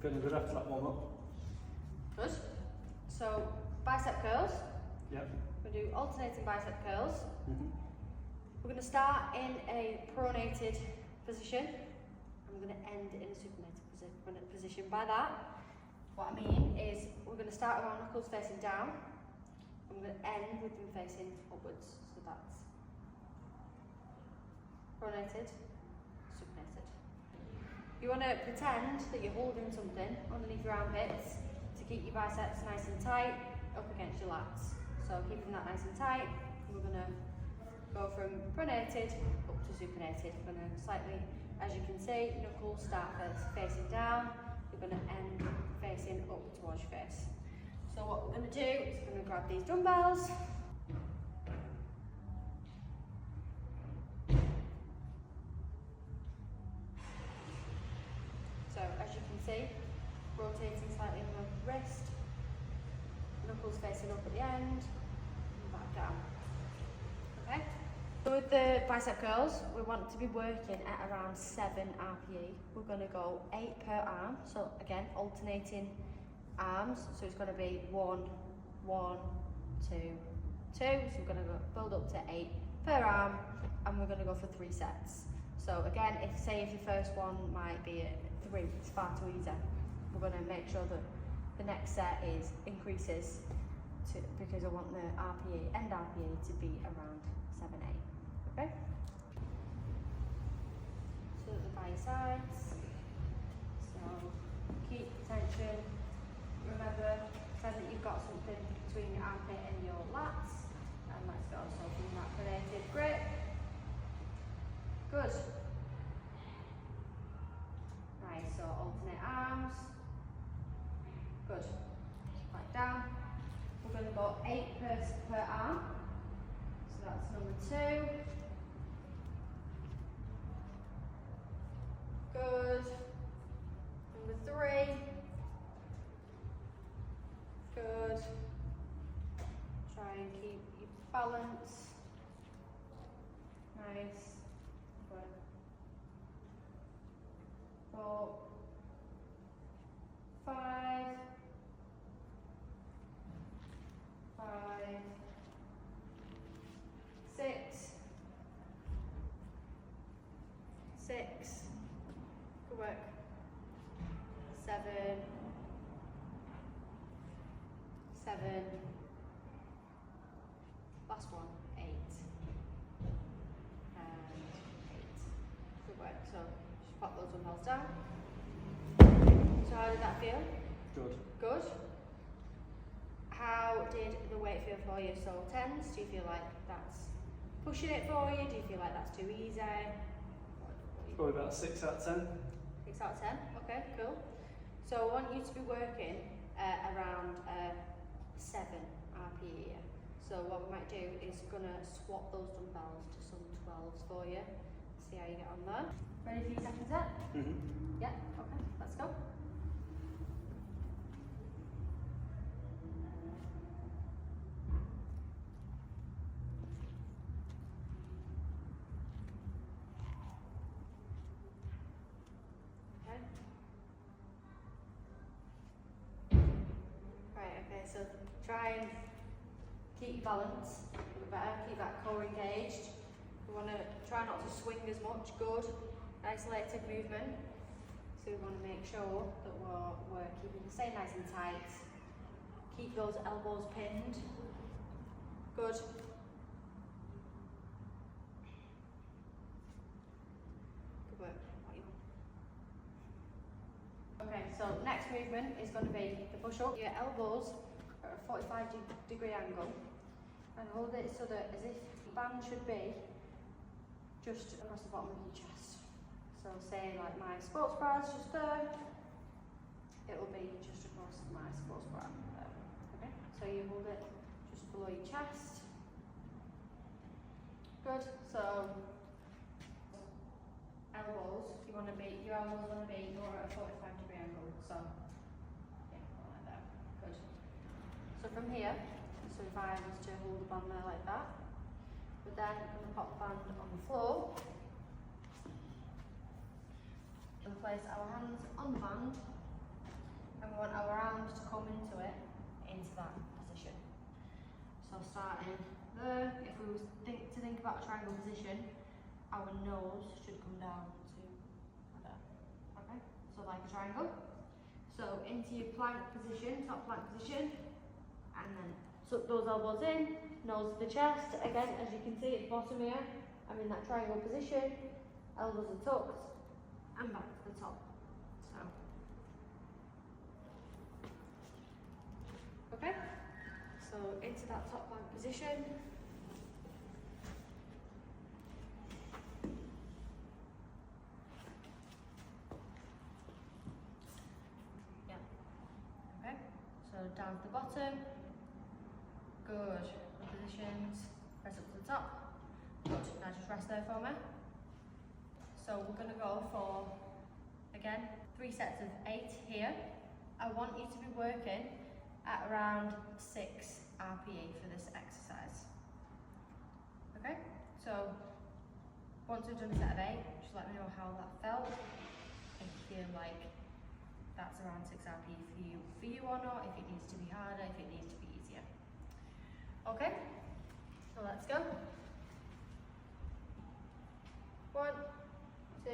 Getting good after that warm up. Good. So bicep curls. Yep. We're going to do alternating bicep curls. Mm-hmm. We're going to start in a pronated position. I'm going to end in a supinated position. By that, what I mean is we're going to start with our knuckles facing down. I'm going to end with them facing upwards. So that's pronated, supinated. You want to pretend that you're holding something underneath your armpits to keep your biceps nice and tight up against your lats. So keeping that nice and tight, we're going to go from pronated up to supinated. We're going to slightly, as you can see, knuckles start first facing down, we're going to end facing up towards your face. So what we're going to do is we're going to grab these dumbbells. So as you can see, rotating slightly on the wrist, knuckles facing up at the end, and back down. Okay? So with the bicep curls, we want to be working at around 7 RPE. We're going to go 8 per arm, so again, alternating arms, so it's going to be 1, 1, 2, 2, so we're going to build up to 8 per arm, and we're going to go for 3 sets. So again, if your first one might be at 3, it's far too easy. We're going to make sure that the next set increases because I want the end RPE to be around 7, 8. Okay? So by your sides. So keep tension. Remember, pretend that you've got something between your armpit and your lats. And let's go. So from that pronated grip. Good. Nice, so alternate arms. Good. Back down. We're going to go 8 per arm. So that's number 2. Good. Number 3. Good. Try and keep your balance. Nice. Good. 4, 5, 6, 6, good work, 7, 7, last one, 8, and 8, good work. So just pop those dumbbells down. So how did that feel? Good. Good. How did the weight feel for you? So 10s, do you feel like that's pushing it for you? Do you feel like that's too easy? Probably about 6 out of 10. 6 out of 10, okay, cool. So I want you to be working around 7 RPE. So what we might do is gonna swap those dumbbells to some 12s for you. See how you get on there. Ready for your second set? Mm-hmm. Yeah, okay, let's go. So try and keep your balance a bit better, keep that core engaged. We want to try not to swing as much. Good, isolated movement. So we want to make sure that we're keeping the stay nice and tight. Keep those elbows pinned. Good. Good work. Okay, so next movement is going to be the push-up. Your elbows are at a 45-degree angle, and hold it so that as if the band should be just across the bottom of your chest. So say like my sports bra is just there, it will be just across my sports bra there. Okay, so you hold it just below your chest. Good. So elbows, your elbows want to be more at a 45-degree angle. So yeah, like that. Good. So from here, so if I was to hold the band there like that, we're then going to pop the band on the floor and place our hands on the band arms to come into that position. So starting there, if we was to think about a triangle position, our nose should come down to there. Okay, so like a triangle. So into your plank position, top plank position, and then tuck those elbows in, nose to the chest. Again, as you can see at the bottom here, I'm in that triangle position, elbows are tucked, and back to the top. So, okay, so into that top plank position. So down to the bottom, good, positions, press up to the top, good, now just rest there for me. So we're going to go for, again, 3 sets of 8 here. I want you to be working at around 6 RPE for this exercise. Okay, so once we've done a set of 8, just let me know how that felt, if you feel like that's around 6 RPE for you or not, if it needs to be harder, if it needs to be easier. Okay, so let's go. 1, 2,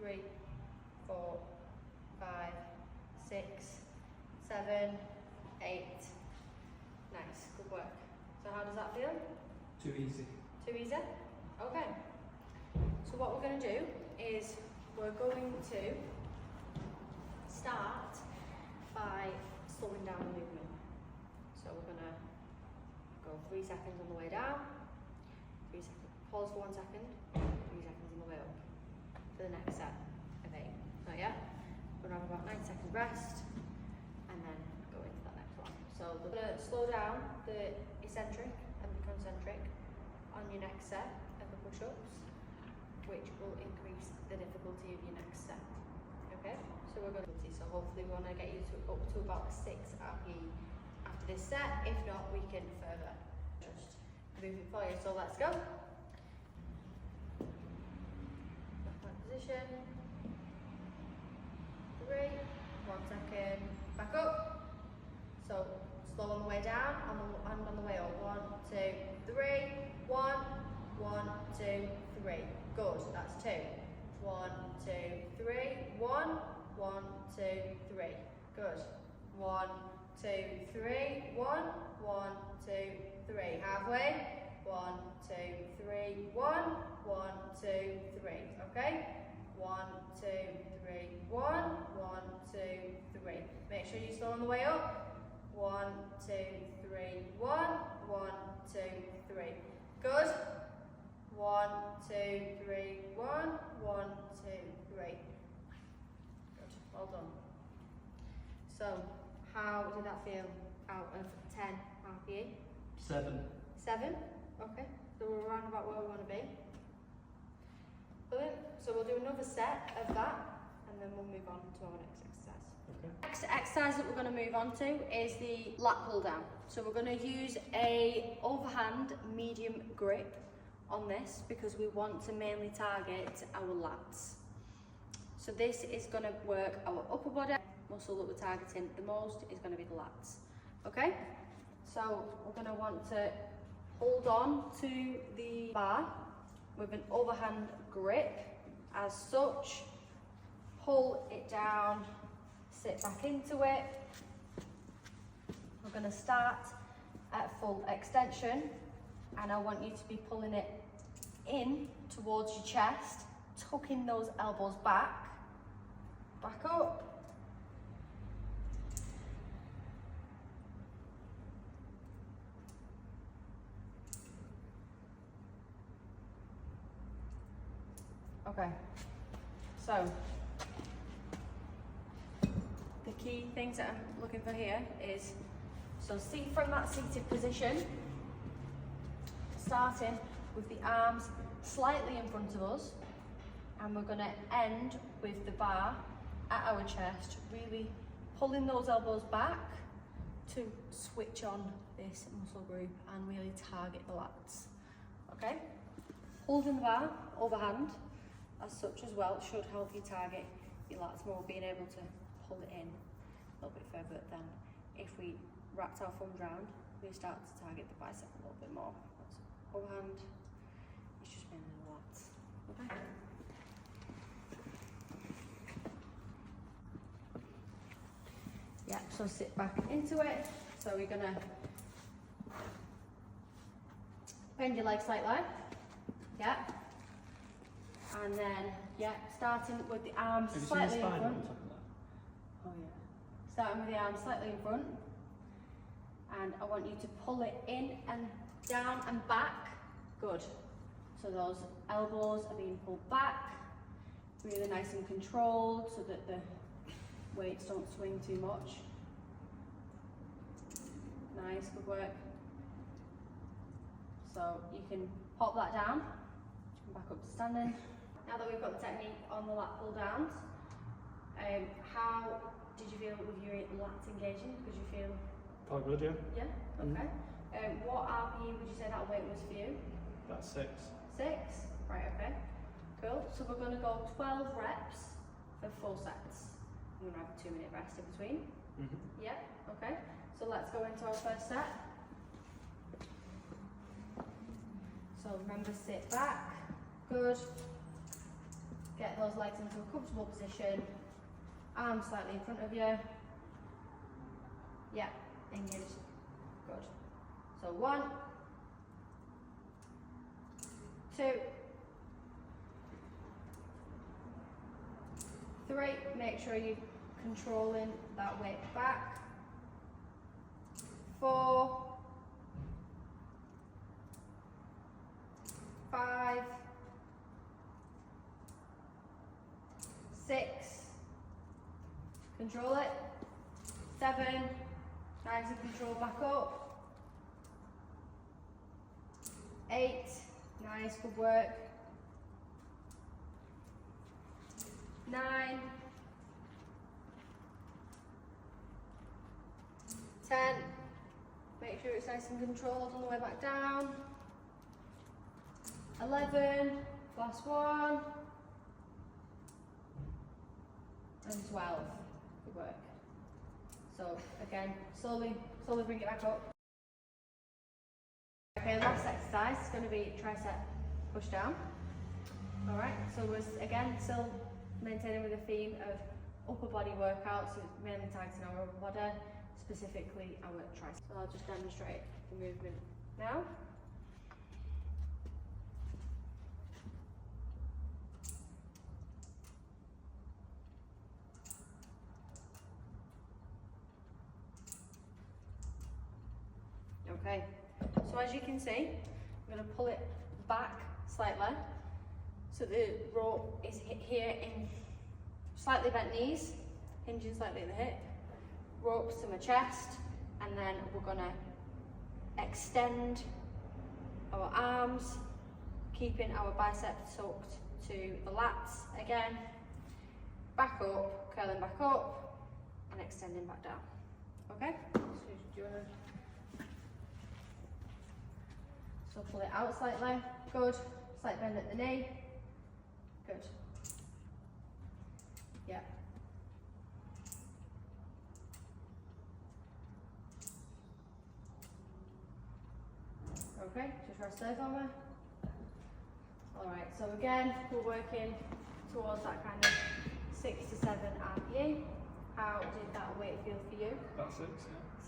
3, 4, 5, 6, 7, 8. Nice, good work. So how does that feel? Too easy. Too easy? Okay. So what we're going to do is we're going to start by slowing down the movement. So we're going to go 3 seconds on the way down, 3 seconds, pause for 1 second, 3 seconds on the way up for the next set of 8. So yeah, we're going to have about 9 seconds rest and then go into that next one. So we're going to slow down the eccentric and the concentric on your next set of the push-ups, which will increase the difficulty of your next set. Okay, so we're going to so hopefully we want to get you up to about 6 RPE after this set. If not, we can further just move it for you. So let's go. Back position. 3, 1 second, back up. So slow on the way down and on the way up. 1, 2, 3, 1, 1, 2, 3. Good, that's 2. 1, 2, 3, 1, 1, 2, 3. Good. 1, 2, 3, 1, 1, 2, 3. Halfway. 1, 2, 3, 1, 1, 2, 3. Okay? 1, 2, 3, 1, 1, 2, 3. Make sure you slow on the way up. 1, 2, 3, 1, 1, 2, 3. Good. 1, 2, 3, 1, 1, 2, 3. Good, well done. So, how did that feel out of 10 RPE? 7. 7? Okay, so we're around about where we want to be. Brilliant. So we'll do another set of that and then we'll move on to our next exercise. Okay. Next exercise that we're going to move on to is the lat pull down. So we're going to use a overhand medium grip on this because we want to mainly target our lats. So this is going to work our upper body muscle that we're targeting the most is going to be the lats. Okay, so we're going to want to hold on to the bar with an overhand grip as such, pull it down, sit back into it. We're going to start at full extension and I want you to be pulling it in towards your chest, tucking those elbows back up. Okay, so the key things that I'm looking for here is, so see from that seated position, starting with the arms slightly in front of us, and we're going to end with the bar at our chest, really pulling those elbows back to switch on this muscle group and really target the lats. Okay, holding the bar overhand as such as well should help you target your lats more, being able to pull it in a little bit further than if we wrapped our thumbs round, we start to target the bicep a little bit more. That's overhand, it's just mainly the lats. Okay. Yeah, so sit back into it. So we're gonna bend your leg slightly. Yeah. And then, yeah, starting with the arms slightly in front. On top of that? Oh yeah. Starting with the arms slightly in front. And I want you to pull it in and down and back. Good. So those elbows are being pulled back. Really nice and controlled so that the weights don't swing too much. Nice, good work. So you can pop that down, come back up to standing. Now that we've got the technique on the lat pull downs, how did you feel with your lats engaging? Did you feel? Quite good, yeah. Yeah, okay. What RPE would you say that weight was for you? That's 6. 6? Right, okay. Cool. So we're going to go 12 reps for 4 sets. I'm going to have a 2-minute rest in between. Yeah, okay. So let's go into our first set. So remember, sit back. Good. Get those legs into a comfortable position. Arms slightly in front of you. Yeah, engage. Good. So 1, 2, 3. Make sure you're controlling that weight back. 4, 5, 6, control it, 7, nice and control back up, 8, nice, good work, 9, 10, make sure it's nice and controlled on the way back down, 11, last one, and 12, good work. So again, slowly bring it back up. Okay, last exercise is going to be tricep push down. Alright, so we're again still maintaining with the theme of upper body workouts, so mainly targeting our upper body, specifically our tricep. So I'll just demonstrate the movement now. Okay, so as you can see, I'm going to pull it back slightly, so the rope is here in slightly bent knees, hinging slightly at the hip, ropes to my chest, and then we're going to extend our arms, keeping our biceps tucked to the lats again, back up, curling back up, and extending back down. Okay? So do you want to... So pull it out slightly, good. Slight bend at the knee, good. Yeah. Okay, just rest there for me. Alright, so again, we're working towards that kind of 6 to 7 RPE. How did that weight feel for you? About 6,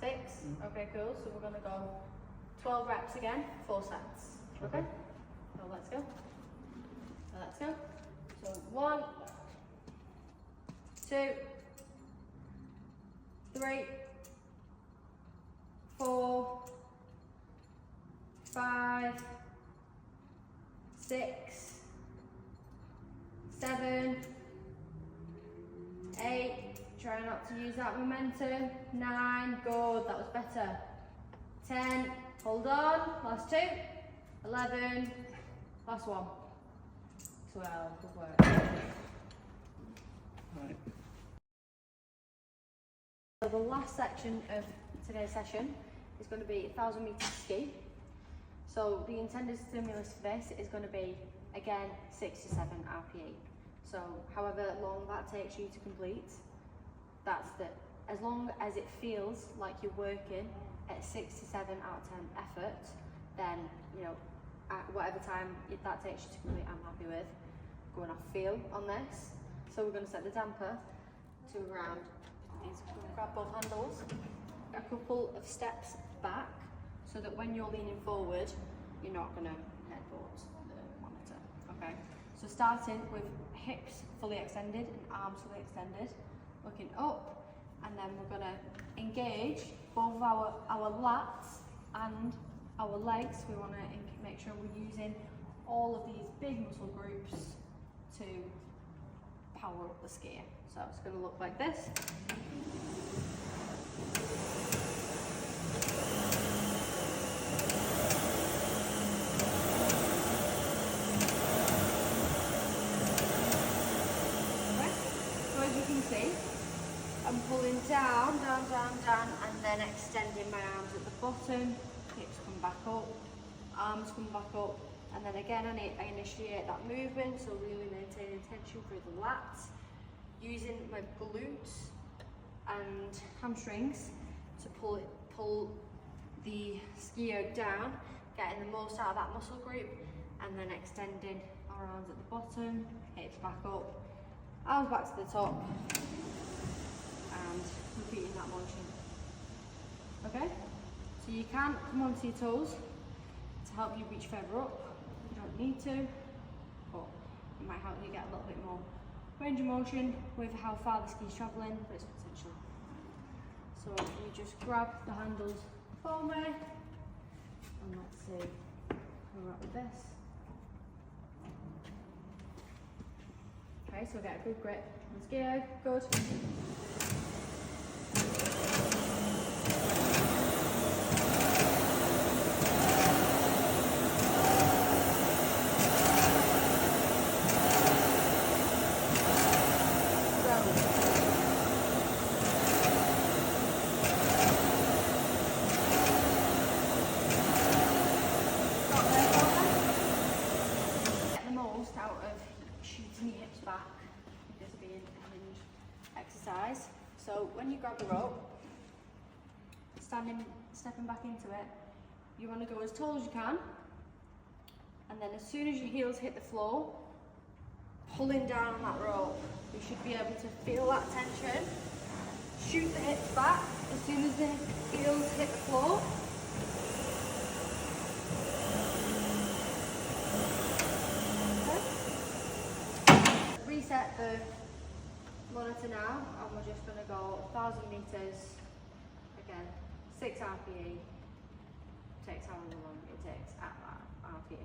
yeah. 6? Okay, cool. So we're going to go 12 reps again, 4 sets. Okay? So let's go. So let's go. So 1, 2, 3, 4, 5, 6, 7, 8. Try not to use that momentum. 9, good, that was better. 10, hold on, last 2, 11, last 1, 12, good work. Right. So the last section of today's session is going to be 1,000 meter ski. So the intended stimulus for this is going to be, again, 6 to 7 RPE. So however long that takes you to complete, that's the as long as it feels like you're working at 6 to 7 out of 10 effort, then, you know, at whatever time that takes you to complete, I'm happy with going off feel on this. So we're going to set the damper to around these. We're going to grab both handles, a couple of steps back, so that when you're leaning forward, you're not going to head towards the monitor. Okay. So starting with hips fully extended and arms fully extended, looking up, and then we're going to engage both our lats and our legs. We want to make sure we're using all of these big muscle groups to power up the skier. So it's going to look like this. See, I'm pulling down, and then extending my arms at the bottom. Hips come back up, arms come back up, and then again I initiate that movement, so really maintaining tension through the lats, using my glutes and hamstrings to pull the skier down, getting the most out of that muscle group, and then extending our arms at the bottom, hips back up, arms back to the top, and repeating that motion. Okay? So you can come onto your toes to help you reach further up. You don't need to, but it might help you get a little bit more range of motion with how far the ski's travelling, but it's potential. So you just grab the handles for me, and let's see how we're at with this. Okay, so get a good grip on the skier, good. Out of shooting your hips back, this being a hinge exercise. So when you grab the rope, stepping back into it, you want to go as tall as you can, and then as soon as your heels hit the floor, pulling down on that rope, you should be able to feel that tension. Shoot the hips back as soon as the heels hit the floor. Reset the monitor now, and we're just going to go 1,000 meters again, 6 RPE. Takes however long it takes at that RPE.